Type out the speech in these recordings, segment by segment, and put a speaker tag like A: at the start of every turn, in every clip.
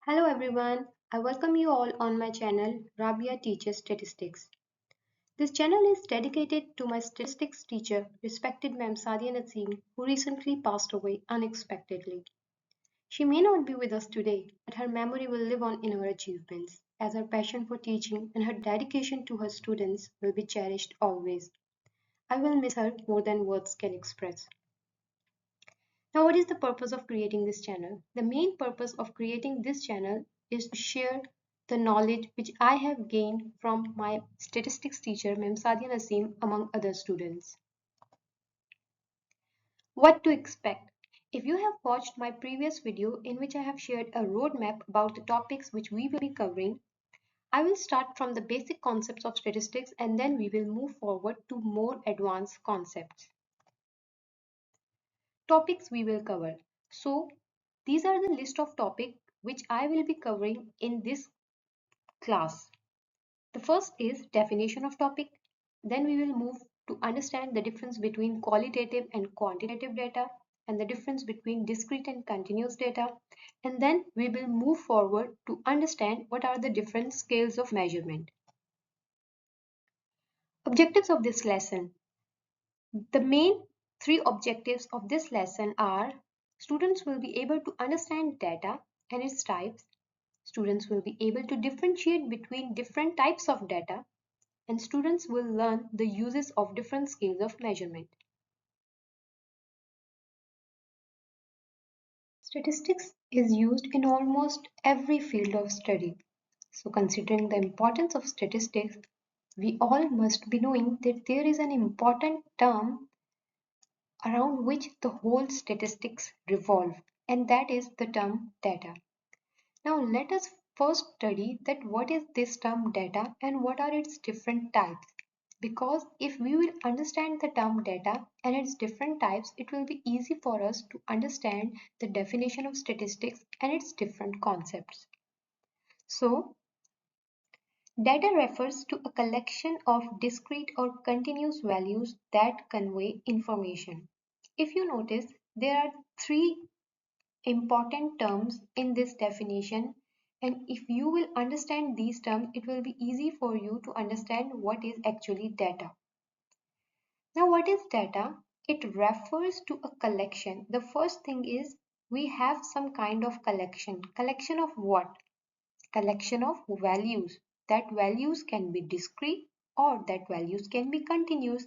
A: Hello everyone, I welcome you all on my channel Rabia Teaches Statistics. This channel is dedicated to my statistics teacher, respected Ma'am Sadia Naseem, who recently passed away unexpectedly. She may not be with us today, but her memory will live on in her achievements, as her passion for teaching and her dedication to her students will be cherished always. I will miss her more than words can express. Now, what is the purpose of creating this channel? The main purpose of creating this channel is to share the knowledge which I have gained from my statistics teacher, Ma'am Sadia Naseem, among other students. What to expect? If you have watched my previous video in which I have shared a roadmap about the topics which we will be covering, I will start from the basic concepts of statistics and then we will move forward to more advanced concepts. Topics we will cover. So these are the list of topics which I will be covering in this class. The first is definition of topic. Then we will move to understand the difference between qualitative and quantitative data and the difference between discrete and continuous data. And then we will move forward to understand what are the different scales of measurement. Objectives of this lesson. The main three objectives of this lesson are students will be able to understand data and its types. Students will be able to differentiate between different types of data and students will learn the uses of different scales of measurement. Statistics is used in almost every field of study. So considering the importance of statistics, we all must be knowing that there is an important term around which the whole statistics revolve, and that is the term data. Now let us first study that what is this term data and what are its different types. Because if we will understand the term data and its different types, it will be easy for us to understand the definition of statistics and its different concepts. So, data refers to a collection of discrete or continuous values that convey information. If you notice, there are three important terms in this definition, and if you will understand these terms, it will be easy for you to understand what is actually data. Now, what is data? It refers to a collection. The first thing is we have some kind of collection. Collection of what? Collection of values. That values can be discrete or that values can be continuous.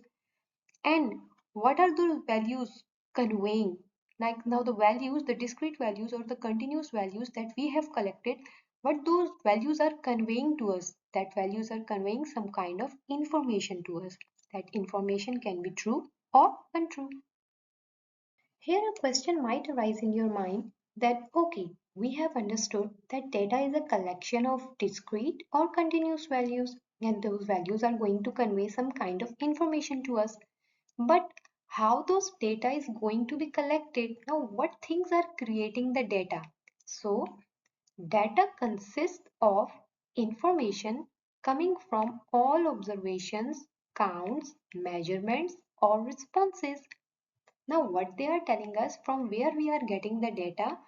A: And what are those values conveying? Like now the values, the discrete values or the continuous values that we have collected, what those values are conveying to us? That values are conveying some kind of information to us. That information can be true or untrue. Here a question might arise in your mind that okay, we have understood that data is a collection of discrete or continuous values and those values are going to convey some kind of information to us. But how those data is going to be collected? Now, what things are creating the data? So, data consists of information coming from all observations, counts, measurements, or responses. Now, what they are telling us from where we are getting the data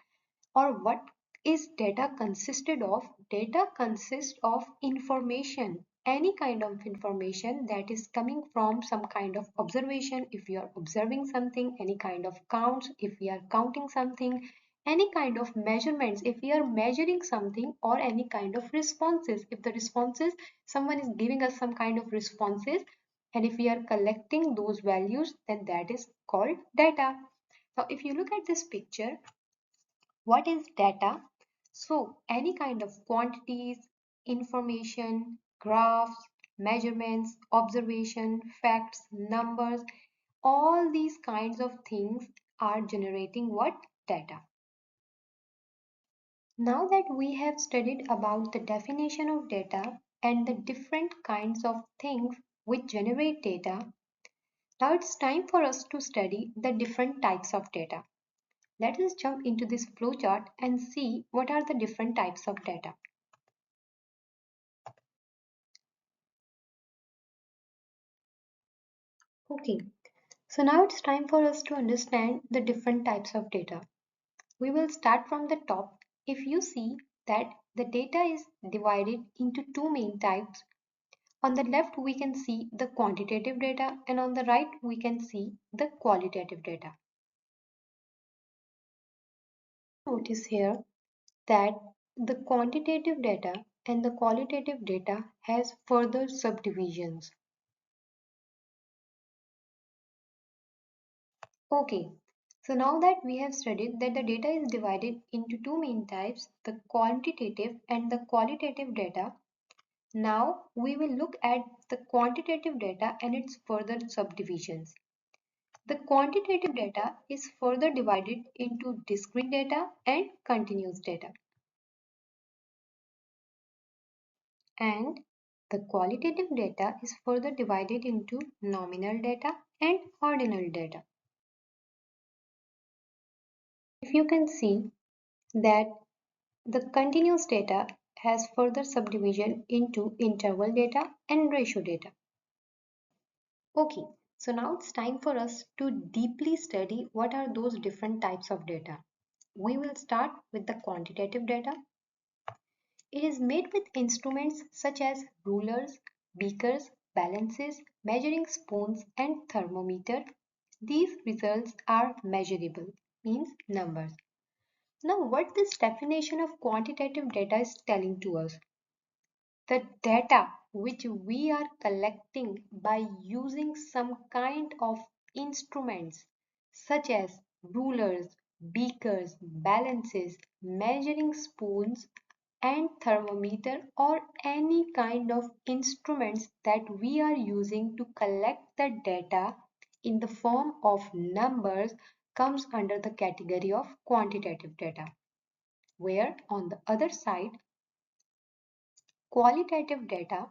A: or what is data consisted of? Data consists of information, any kind of information that is coming from some kind of observation. If we are observing something, any kind of counts, if we are counting something, any kind of measurements, if we are measuring something, or any kind of responses. If the responses, someone is giving us some kind of responses, and if we are collecting those values, then that is called data. Now, if you look at this picture, what is data? So, any kind of quantities, information, graphs, measurements, observation, facts, numbers, all these kinds of things are generating what? Data. Now that we have studied about the definition of data and the different kinds of things which generate data, now it's time for us to study the different types of data. Let us jump into this flowchart and see what are the different types of data. Okay, so now it's time for us to understand the different types of data. We will start from the top. If you see, that the data is divided into two main types. On the left, we can see the quantitative data, and on the right, we can see the qualitative data. Notice here that the quantitative data and the qualitative data has further subdivisions. Okay, so now that we have studied that the data is divided into two main types, the quantitative and the qualitative data, now we will look at the quantitative data and its further subdivisions. The quantitative data is further divided into discrete data and continuous data. And the qualitative data is further divided into nominal data and ordinal data. If you can see that the continuous data has further subdivision into interval data and ratio data. Okay, so now it's time for us to deeply study what are those different types of data. We will start with the quantitative data. It is made with instruments such as rulers, beakers, balances, measuring spoons, and thermometer. These results are measurable, means numbers. Now, what this definition of quantitative data is telling to us? The data which we are collecting by using some kind of instruments such as rulers, beakers, balances, measuring spoons, and thermometer, or any kind of instruments that we are using to collect the data in the form of numbers comes under the category of quantitative data, where on the other side, qualitative data,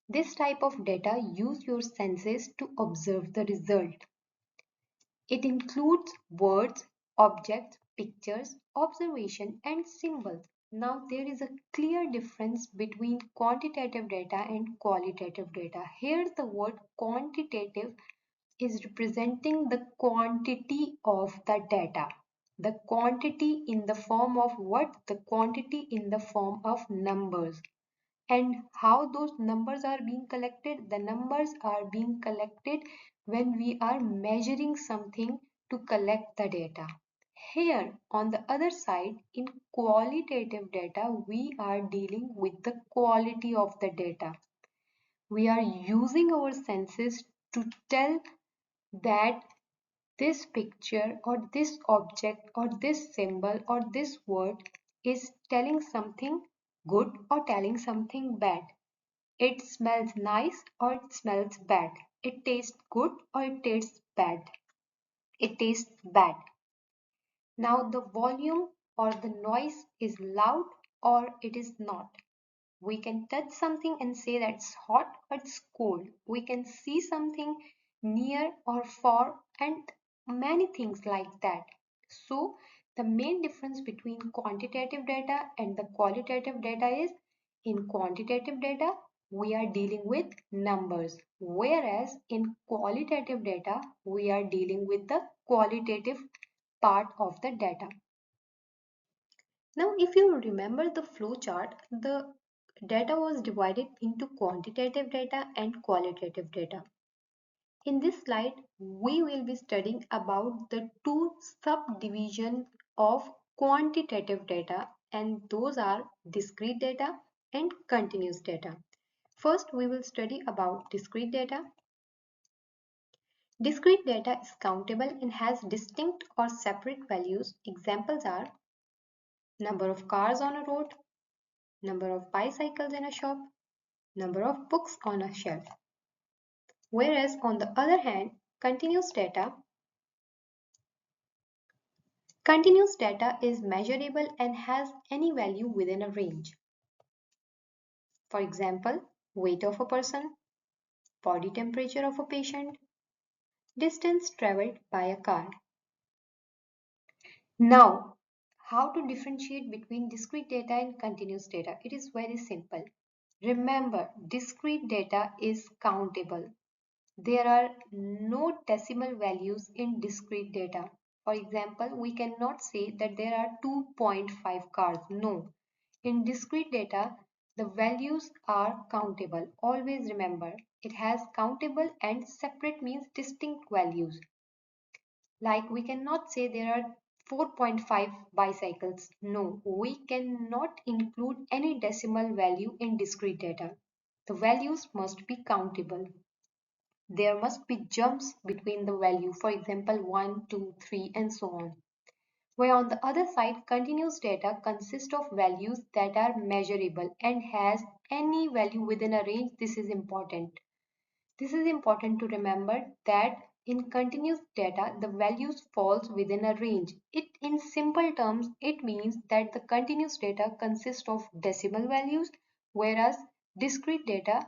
A: this type of data use your senses to observe the result. It includes words, objects, pictures, observation, and symbols. Now there is a clear difference between quantitative data and qualitative data. Here the word quantitative is representing the quantity of the data. The quantity in the form of what? The quantity in the form of numbers. And how those numbers are being collected? The numbers are being collected when we are measuring something to collect the data. Here, on the other side, in qualitative data, we are dealing with the quality of the data. We are using our senses to tell that this picture or this object or this symbol or this word is telling something good or telling something bad. It smells nice or it smells bad. It tastes good or it tastes bad. It tastes bad. Now the volume or the noise is loud or it is not. We can touch something and say that it's hot or it's cold. We can see something near or far and many things like that. So the main difference between quantitative data and the qualitative data is in quantitative data we are dealing with numbers, whereas in qualitative data we are dealing with the qualitative part of the data. Now, if you remember the flow chart, the data was divided into quantitative data and qualitative data. In this slide, we will be studying about the two subdivisions of quantitative data, and those are discrete data and continuous data. First, we will study about discrete data. Discrete data is countable and has distinct or separate values. Examples are number of cars on a road, number of bicycles in a shop, number of books on a shelf. Whereas on the other hand, continuous data is measurable and has any value within a range. For example, weight of a person, body temperature of a patient, distance traveled by a car. Now, how to differentiate between discrete data and continuous data? It is very simple. Remember, discrete data is countable. There are no decimal values in discrete data. For example, we cannot say that there are 2.5 cars. No. In discrete data, the values are countable. Always remember, it has countable and separate means distinct values. Like we cannot say there are 4.5 bicycles. No, we cannot include any decimal value in discrete data. The values must be countable. There must be jumps between the value, for example 1, 2, 3 and so on. Where on the other side, continuous data consists of values that are measurable and has any value within a range. This is important. This is important to remember that in continuous data, the values falls within a range. In simple terms, it means that the continuous data consists of decimal values, whereas discrete data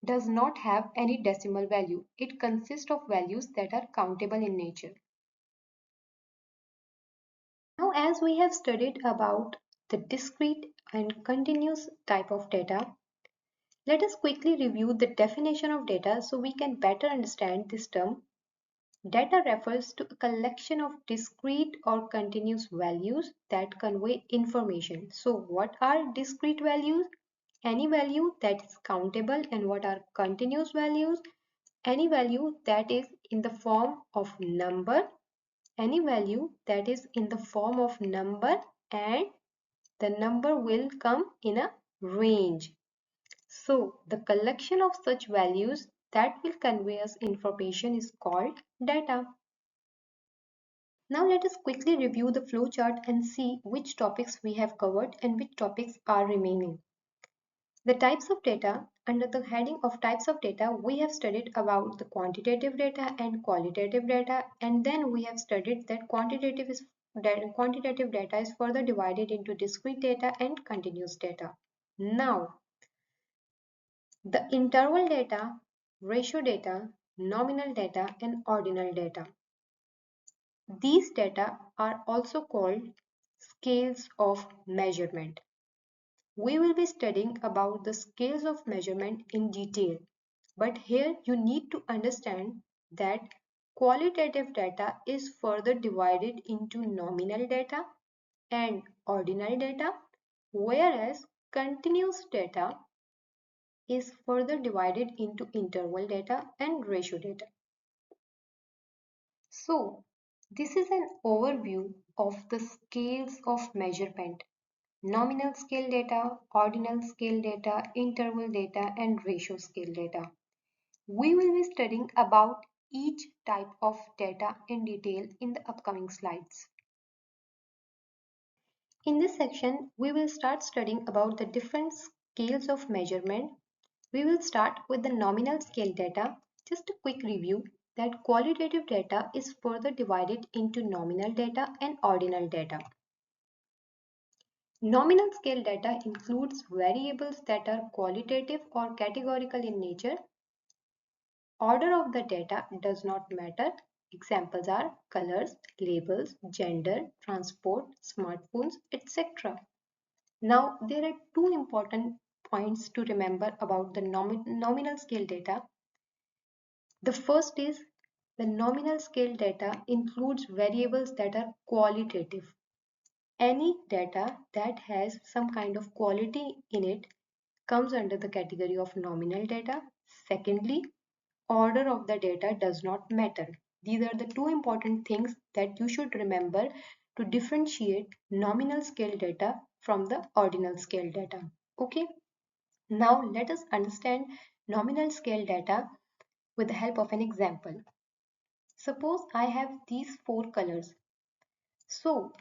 A: does not have any decimal value. It consists of values that are countable in nature. Now, as we have studied about the discrete and continuous type of data, let us quickly review the definition of data so we can better understand this term. Data refers to a collection of discrete or continuous values that convey information. So, what are discrete values? Any value that is countable. And what are continuous values? Any value that is in the form of number, any value that is in the form of number, and the number will come in a range. So the collection of such values that will convey us information is called data. Now let us quickly review the flowchart and see which topics we have covered and which topics are remaining. The types of data. Under the heading of types of data, we have studied about the quantitative data and qualitative data, and then we have studied that quantitative data is further divided into discrete data and continuous data. Now, the interval data, ratio data, nominal data, and ordinal data. These data are also called scales of measurement. We will be studying about the scales of measurement in detail, but here you need to understand that qualitative data is further divided into nominal data and ordinal data, whereas continuous data is further divided into interval data and ratio data. So, this is an overview of the scales of measurement. Nominal scale data, ordinal scale data, interval data, and ratio scale data. We will be studying about each type of data in detail in the upcoming slides. In this section, we will start studying about the different scales of measurement. We will start with the nominal scale data. Just a quick review that qualitative data is further divided into nominal data and ordinal data. Nominal scale data includes variables that are qualitative or categorical in nature. Order of the data does not matter. Examples are colors, labels, gender, transport, smartphones, etc. Now, there are two important points to remember about the nominal scale data. The first is the nominal scale data includes variables that are qualitative. Any data that has some kind of quality in it comes under the category of nominal data. Secondly, order of the data does not matter. These are the two important things that you should remember to differentiate nominal scale data from the ordinal scale data. Okay, now let us understand nominal scale data with the help of an example. Suppose I have these four colors. So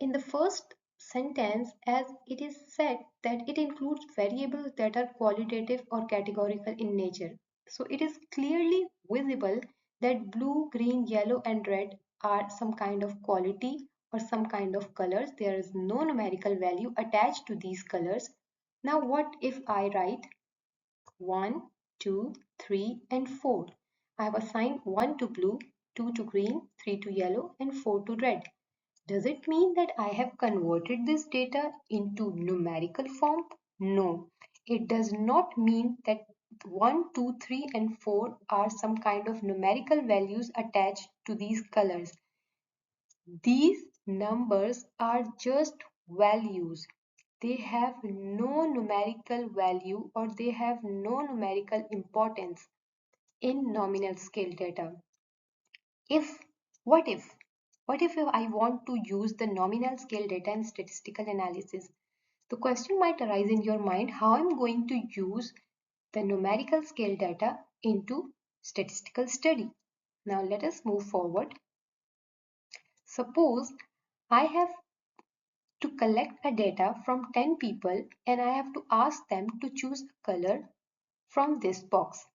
A: in the first sentence, as it is said that it includes variables that are qualitative or categorical in nature. So it is clearly visible that blue, green, yellow and red are some kind of quality or some kind of colors. There is no numerical value attached to these colors. Now what if I write 1, 2, 3 and 4? I have assigned 1 to blue, 2 to green, 3 to yellow and 4 to red. Does it mean that I have converted this data into numerical form? No, it does not mean that 1, 2, 3 and 4 are some kind of numerical values attached to these colors. These numbers are just values. They have no numerical value or they have no numerical importance in nominal scale data. If, what if? What if I want to use the nominal scale data in statistical analysis? The question might arise in your mind how I'm going to use the numerical scale data into statistical study. Now let us move forward. Suppose I have to collect a data from 10 people and I have to ask them to choose a color from this box.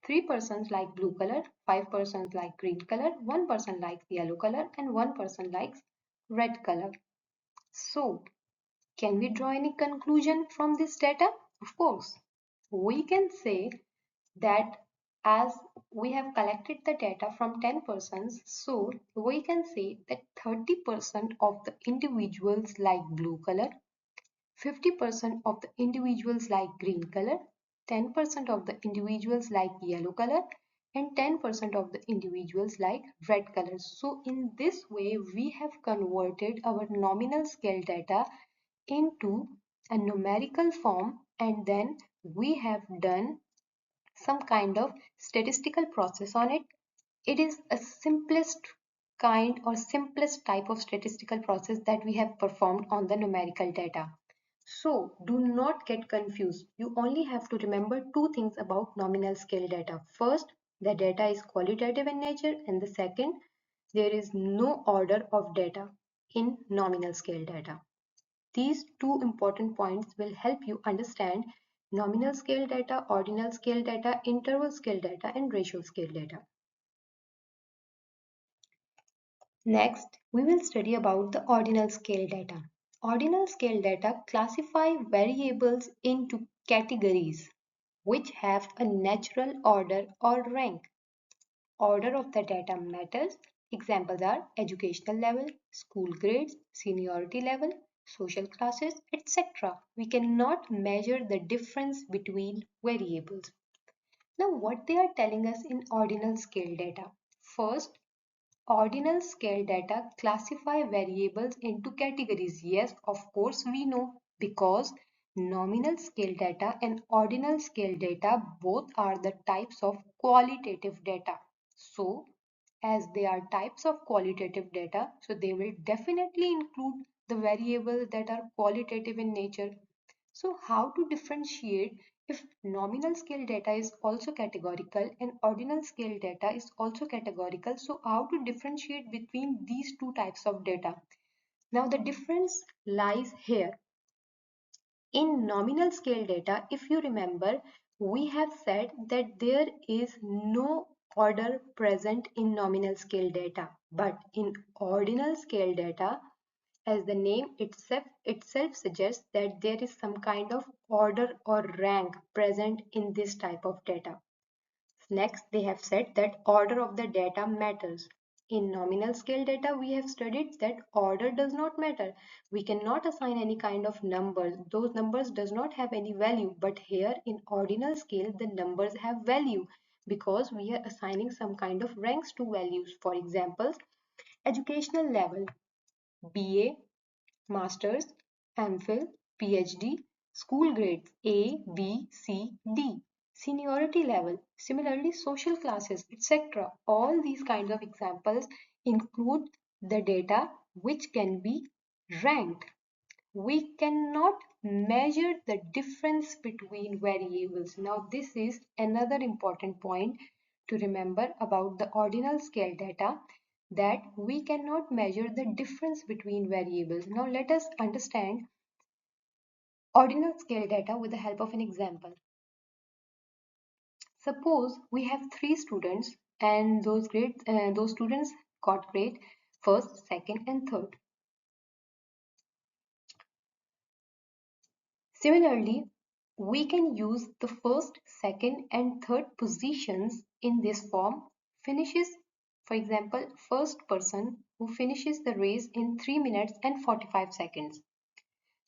A: 3 persons like blue color, 5 persons like green color, 1 person likes yellow color and 1 person likes red color. So, can we draw any conclusion from this data? Of course. We can say that as we have collected the data from 10 persons, so we can say that 30% of the individuals like blue color, 50% of the individuals like green color, 10% of the individuals like yellow color, and 10% of the individuals like red color. So in this way, we have converted our nominal scale data into a numerical form, and then we have done some kind of statistical process on it. It is a simplest kind or simplest type of statistical process that we have performed on the numerical data. So do not get confused. You only have to remember two things about nominal scale data. First, the data is qualitative in nature, and the second, there is no order of data in nominal scale data. These two important points will help you understand nominal scale data, ordinal scale data, interval scale data, and ratio scale data. Next, we will study about the ordinal scale data. Ordinal scale data classify variables into categories which have a natural order or rank. Order of the data matters. Examples are educational level, school grades, seniority level, social classes, etc. We cannot measure the difference between variables. Now, what they are telling us in ordinal scale data? First, ordinal scale data classify variables into categories. Yes, of course we know, because nominal scale data and ordinal scale data both are the types of qualitative data. So, as they are types of qualitative data, so they will definitely include the variables that are qualitative in nature. So how to differentiate if nominal scale data is also categorical and ordinal scale data is also categorical? So how to differentiate between these two types of data? Now the difference lies here. In nominal scale data, if you remember, we have said that there is no order present in nominal scale data, but in ordinal scale data, as the name itself suggests, that there is some kind of order or rank present in this type of data. Next, they have said that order of the data matters. In nominal scale data, we have studied that order does not matter. We cannot assign any kind of numbers. Those numbers does not have any value. But here in ordinal scale, the numbers have value because we are assigning some kind of ranks to values. For example, educational level, BA, Masters, MPhil, PhD, school grades A, B, C, D, seniority level, similarly social classes, etc. All these kinds of examples include the data which can be ranked. We cannot measure the difference between variables. Now this is another important point to remember about the ordinal scale data, that we cannot measure the difference between variables. Now let us understand ordinal scale data with the help of an example. Suppose we have three students and those students got grade first, second and third. Similarly, we can use the first, second and third positions in this form. Finishes, for example, first person who finishes the race in 3 minutes and 45 seconds.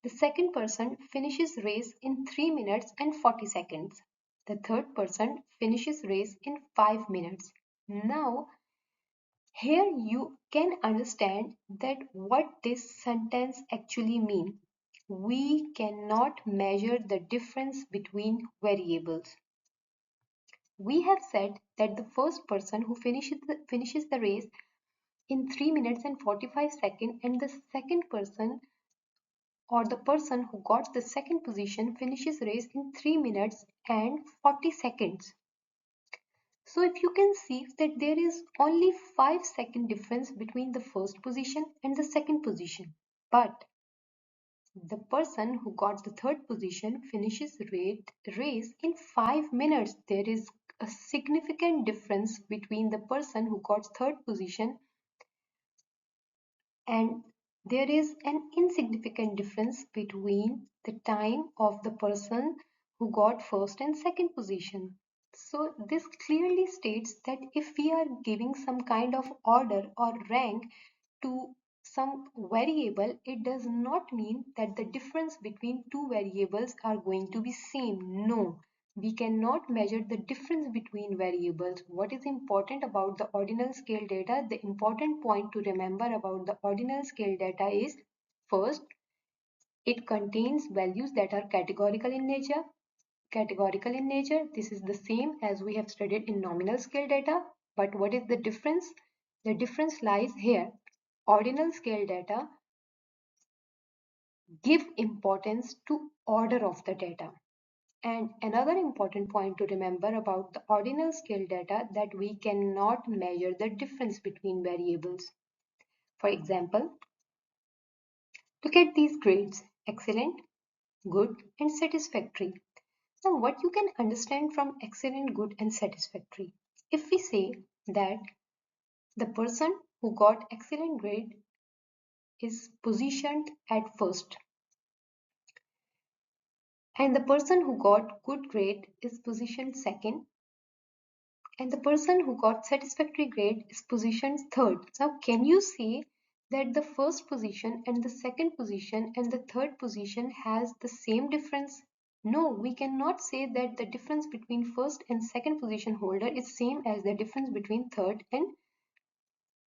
A: The second person finishes race in 3 minutes and 40 seconds. The third person finishes race in 5 minutes. Now, Here you can understand that what this sentence actually means. We cannot measure the difference between variables. We have said that the first person who finishes the race in 3 minutes and 45 seconds and the second person or the person who got the second position finishes race in 3 minutes and 40 seconds. So if you can see that there is only 5-second difference between the first position and the second position. But the person who got the third position finishes race in 5 minutes. There is a significant difference between the person who got third position and there is an insignificant difference between the time of the person who got first and second position. So this clearly states that if we are giving some kind of order or rank to some variable, it does not mean that the difference between two variables are going to be same. No, we cannot measure the difference between variables. What is important about the ordinal scale data? The important point to remember about the ordinal scale data is, first, it contains values that are categorical in nature. Categorical in nature, this is the same as we have studied in nominal scale data. But what is the difference? The difference lies here. Ordinal scale data give importance to order of the data. And another important point to remember about the ordinal scale data that we cannot measure the difference between variables. For example, look at these grades: excellent, good, and satisfactory. Now, what you can understand from excellent, good, and satisfactory? If we say that the person who got excellent grade is positioned at first and the person who got good grade is positioned second and the person who got satisfactory grade is positioned third. Now, can you see that the first position and the second position and the third position has the same difference? No, we cannot say that the difference between first and second position holder is same as the difference between third and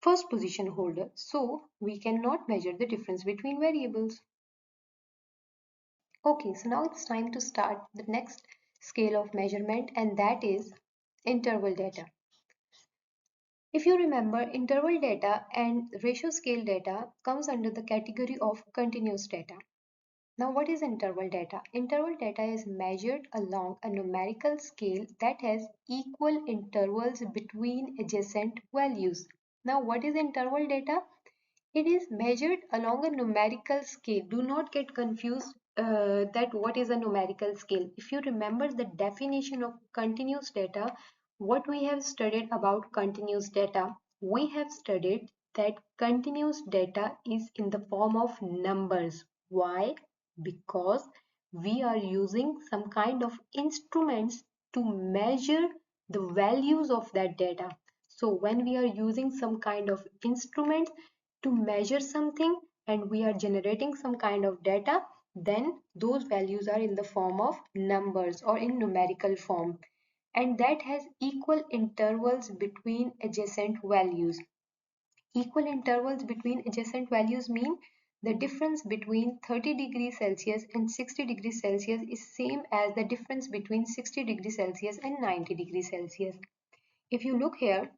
A: first position holder. So, we cannot measure the difference between variables. Okay, so now it's time to start the next scale of measurement, and that is interval data. If you remember, interval data and ratio scale data comes under the category of continuous data. Now, what is interval data? Interval data is measured along a numerical scale that has equal intervals between adjacent values. Now, what is interval data? It is measured along a numerical scale. Do not get confused that what is a numerical scale. If you remember the definition of continuous data, what we have studied about continuous data, we have studied that continuous data is in the form of numbers. Why? Because we are using some kind of instruments to measure the values of that data. So when we are using some kind of instruments to measure something and we are generating some kind of data, then those values are in the form of numbers or in numerical form. And that has equal intervals between adjacent values. Equal intervals between adjacent values mean the difference between 30 degrees Celsius and 60 degrees Celsius is same as the difference between 60 degrees Celsius and 90 degrees Celsius. If you look here,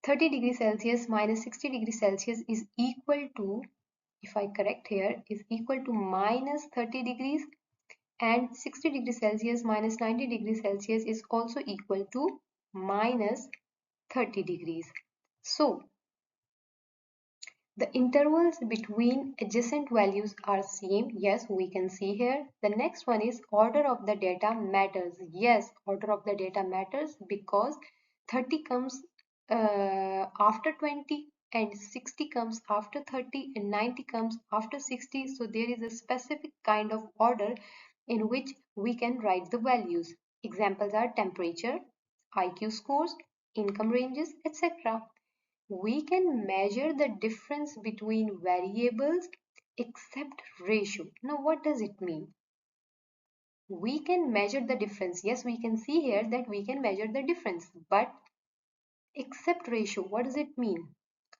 A: 30 degrees Celsius minus 60 degrees Celsius is equal to, if I correct here, is equal to minus 30 degrees, and 60 degrees Celsius minus 90 degrees Celsius is also equal to minus 30 degrees. So, the intervals between adjacent values are same. Yes, we can see here. The next one is order of the data matters. Yes, order of the data matters because 30 comes after 20 and 60 comes after 30 and 90 comes after 60. So there is a specific kind of order in which we can write the values. Examples are temperature, IQ scores, income ranges, etc. We can measure the difference between variables except ratio. Now, what does it mean? We can measure the difference. Yes, we can see here that we can measure the difference, but Except ratio, what does it mean?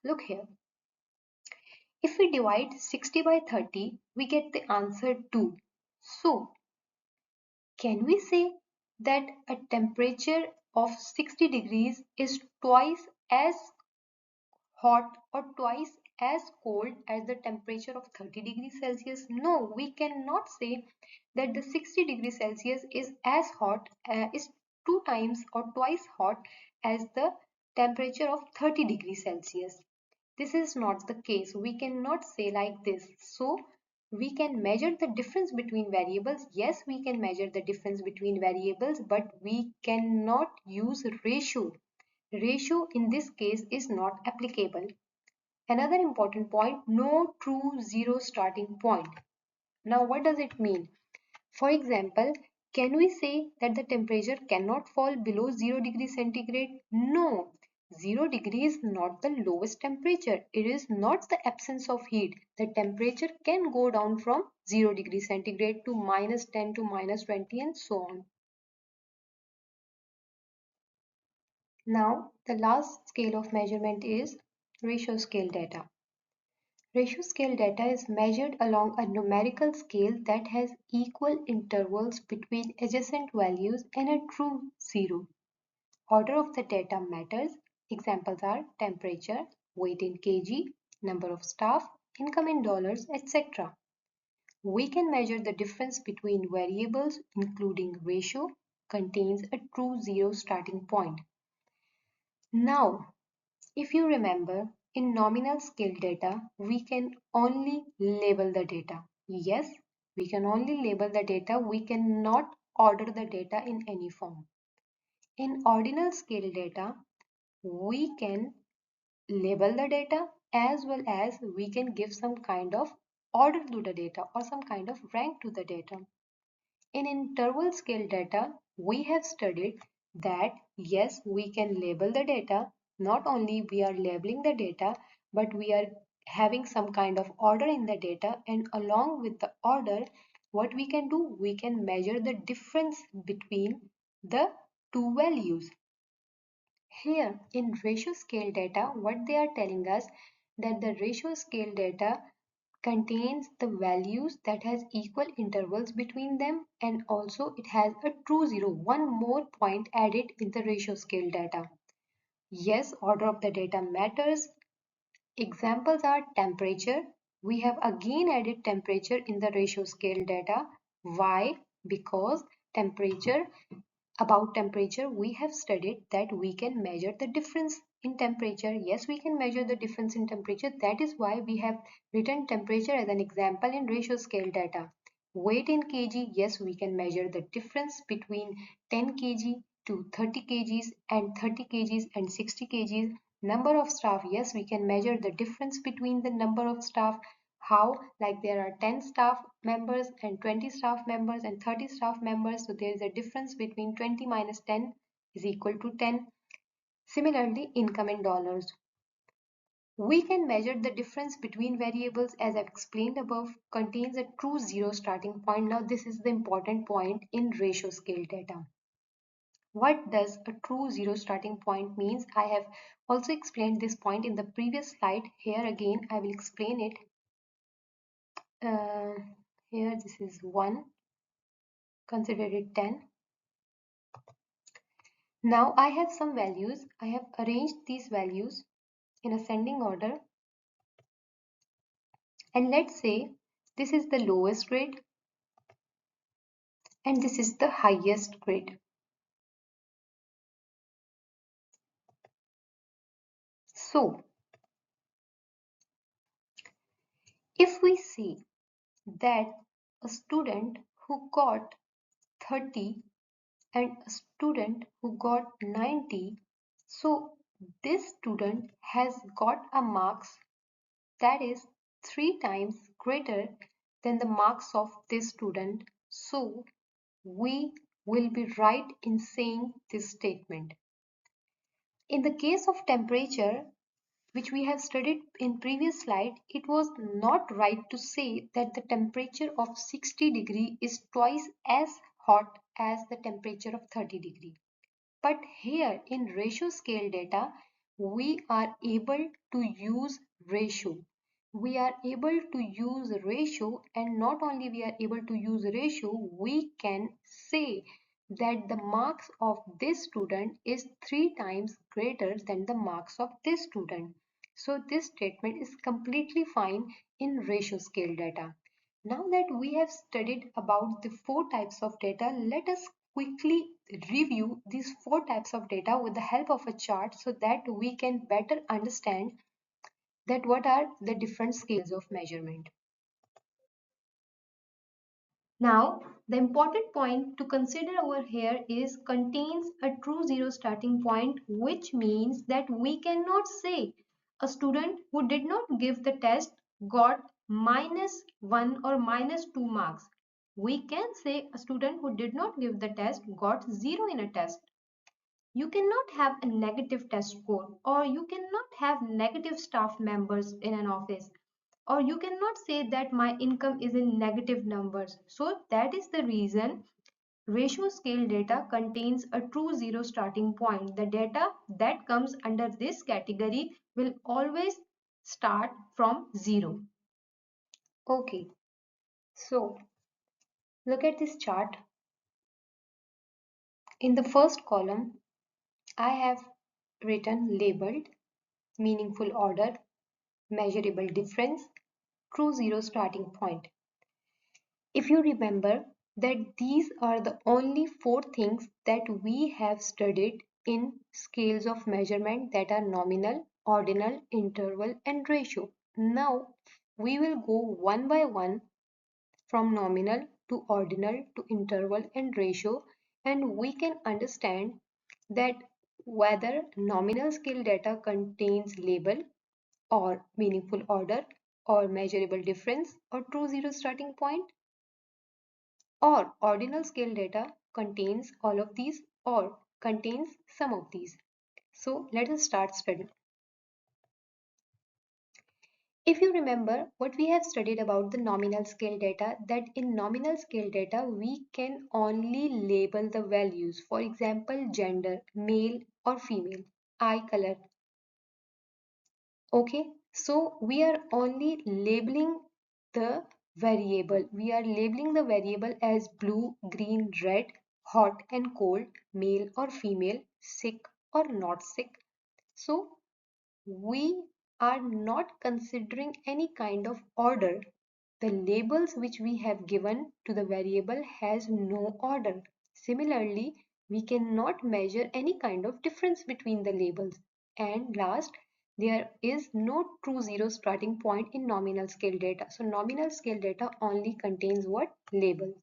A: Look here. If we divide 60 by 30, we get the answer 2. So, can we say that a temperature of 60 degrees is twice as hot or twice as cold as the temperature of 30 degrees Celsius? No, we cannot say that the 60 degrees Celsius is as hot, is 2 times or twice hot as the temperature of 30 degrees Celsius. This is not the case. We cannot say like this. So, we can measure the difference between variables. Yes, we can measure the difference between variables, but we cannot use ratio. Ratio in this case is not applicable. Another important point, no true zero starting point. Now, what does it mean? For example, can we say that the temperature cannot fall below 0 degrees centigrade? No, 0 degree is not the lowest temperature. It is not the absence of heat. The temperature can go down from 0 degrees centigrade to -10 to -20 and so on. Now, the last scale of measurement is ratio scale data. Ratio scale data is measured along a numerical scale that has equal intervals between adjacent values and a true zero. Order of the data matters. Examples are temperature, weight in kg, number of staff, income in dollars, etc. We can measure the difference between variables, including ratio, contains a true zero starting point. Now, if you remember, in nominal scale data, we can only label the data. Yes, we can only label the data. We cannot order the data in any form. In ordinal scale data, we can label the data as well as we can give some kind of order to the data or some kind of rank to the data. In interval scale data, we have studied that yes, we can label the data. Not only we are labeling the data, but we are having some kind of order in the data, and along with the order, what we can do, we can measure the difference between the two values. Here in ratio scale data, what they are telling us that the ratio scale data contains the values that has equal intervals between them, and also it has a true zero, one more point added in the ratio scale data. Yes, order of the data matters. Examples are temperature. We have again added temperature in the ratio scale data. Why? Because temperature about temperature, we have studied that we can measure the difference in temperature. Yes, we can measure the difference in temperature. That is why we have written temperature as an example in ratio scale data. Weight in kg, yes, we can measure the difference between 10 kg to 30 kgs and 30 kgs and 60 kgs. Number of staff, yes, we can measure the difference between the number of staff. How? Like there are 10 staff members and 20 staff members and 30 staff members. So there is a difference between 20 minus 10 is equal to 10. Similarly, income in dollars. We can measure the difference between variables as I've explained above contains a true zero starting point. Now this is the important point in ratio scale data. What does a true zero starting point means? I have also explained this point in the previous slide. Here again I will explain it. Uh, Here this is 1, consider it 10. Now I have some values. I have arranged these values in ascending order, and let's say this is the lowest grade and this is the highest grade. So if we see that a student who got 30 and a student who got 90, so this student has got a marks that is 3 times greater than the marks of this student. So we will be right in saying this statement. In the case of temperature, which we have studied in previous slide, it was not right to say that the temperature of 60 degree is twice as hot as the temperature of 30 degree. But here in ratio scale data, we are able to use ratio. We are able to use ratio, and not only we are able to use ratio, we can say that the marks of this student is 3 times greater than the marks of this student. So this statement is completely fine in ratio scale data. Now that we have studied about the 4 types of data, let us quickly review these 4 types of data with the help of a chart so that we can better understand that what are the different scales of measurement. Now, the important point to consider over here is contains a true zero starting point, which means that we cannot say a student who did not give the test got -1 or -2 marks. We can say a student who did not give the test got 0 in a test. You cannot have a negative test score, or you cannot have negative staff members in an office, or you cannot say that my income is in negative numbers. So that is the reason ratio scale data contains a true zero starting point. The data that comes under this category will always start from 0. Okay, so look at this chart. In the first column, I have written labeled meaningful order, measurable difference, true zero starting point. If you remember that these are the only 4 things that we have studied in scales of measurement, that are nominal, ordinal, interval and ratio. Now we will go one by one from nominal to ordinal to interval and ratio, and we can understand that whether nominal scale data contains label or meaningful order or measurable difference or true zero starting point, or ordinal scale data contains all of these or contains some of these. So let us start studying. If you remember what we have studied about the nominal scale data, that in nominal scale data we can only label the values, for example gender, male or female, eye color. Okay, so we are only labeling the variable. We are labeling the variable as blue, green, red, hot and cold, male or female, sick or not sick. So we are not considering any kind of order. The labels which we have given to the variable has no order. Similarly, we cannot measure any kind of difference between the labels. And last, there is no true zero starting point in nominal scale data. So nominal scale data only contains what? Labels.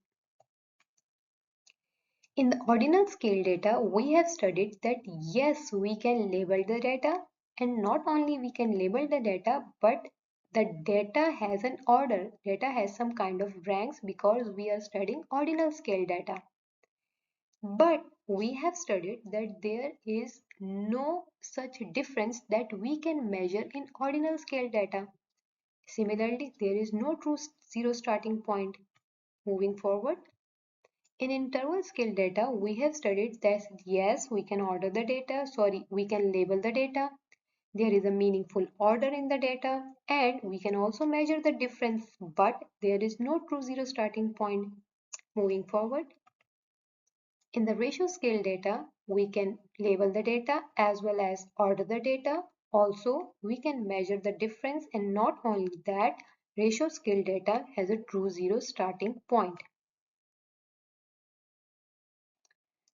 A: In the ordinal scale data, we have studied that yes, we can label the data, and not only we can label the data, but the data has an order. Data has some kind of ranks because we are studying ordinal scale data. But we have studied that there is no such difference that we can measure in ordinal scale data. Similarly, there is no true zero starting point. Moving forward, in interval scale data, we have studied that yes, we can we can label the data. There is a meaningful order in the data, and we can also measure the difference, but there is no true zero starting point. Moving forward, in the ratio scale data, we can label the data as well as order the data. Also, we can measure the difference, and not only that, ratio scale data has a true zero starting point.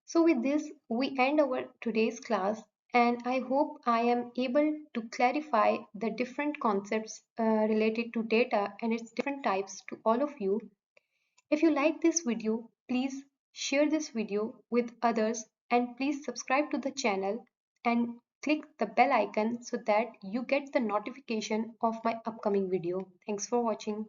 A: So with this, we end our today's class, and I hope I am able to clarify the different concepts related to data and its different types to all of you. If you like this video, please share this video with others, and please subscribe to the channel and click the bell icon so that you get the notification of my upcoming video. Thanks for watching.